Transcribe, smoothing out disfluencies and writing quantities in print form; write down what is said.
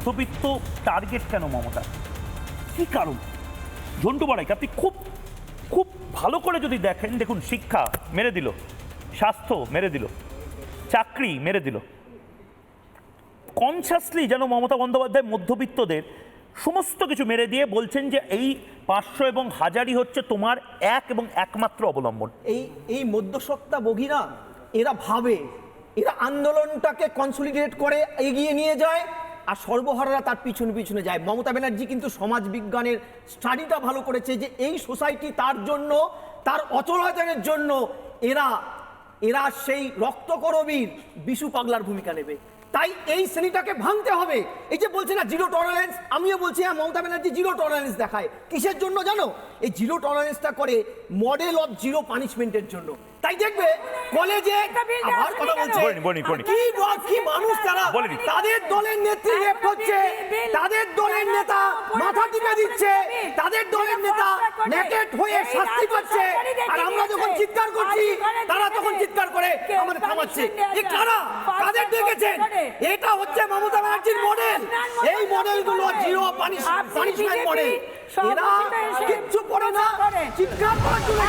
মধ্যবিত্ত টার্গেট কেন মমতা? কি কারণ? ঝন্টু বাড়াইকে আপনি খুব খুব ভালো করে যদি দেখেন, দেখুন শিক্ষা মেরে দিল, স্বাস্থ্য মেরে দিল, চাকরি মেরে দিল। কনসাসলি যেন মমতা বন্দ্যোপাধ্যায় মধ্যবিত্তদের সমস্ত কিছু মেরে দিয়ে বলছেন যে এই 500 এবং 1000ই হচ্ছে তোমার এক এবং একমাত্র অবলম্বন। এই মধ্যসত্তা বগিরা এরা ভাবে, এরা আন্দোলনটাকে কনসলিডেট করে এগিয়ে নিয়ে যায়, আর সর্বহারারা তার পিছনে পিছনে যায়। মমতা ব্যানার্জি কিন্তু সমাজ বিজ্ঞানের স্টাডিটা ভালো করেছে যে এই সোসাইটি তার জন্য, তার অচলাচলের জন্য এরা সেই রক্তকরবীর বিশু পাগলার ভূমিকা নেবে। তাই এই শ্রেণীটাকে ভাঙতে হবে। এই যে বলছে না জিরো টলারেন্স, আমিও বলছি হ্যাঁ, মমতা ব্যানার্জি জিরো টলারেন্স দেখায়। কিসের জন্য জানো? এই জিরো টলারেন্সটা করে মডেল অফ জিরো পানিশমেন্টের জন্য। তাই দেখবে কলেজে আবার কথা বলছে কি মানুষ, তারা তাদের দলের নেত্রী রেপ হচ্ছে, তাদের দলের নেতা মাথা টিপে দিচ্ছে, তাদের দলের নেতা নেকেট হয়ে শাস্তি পাচ্ছে, আর আমরা যখন চিৎকার করছি তারা তখন চিৎকার করে আমাদের থামাচ্ছে। এই কারা, কাদের দেখেছেন? এটা হচ্ছে মমতা ব্যানার্জির মডেল। এই মডেলগুলো জিরো পানিশমেন্ট মডেল। এরা কিচ্ছু করে না, চিৎকার করার জন্য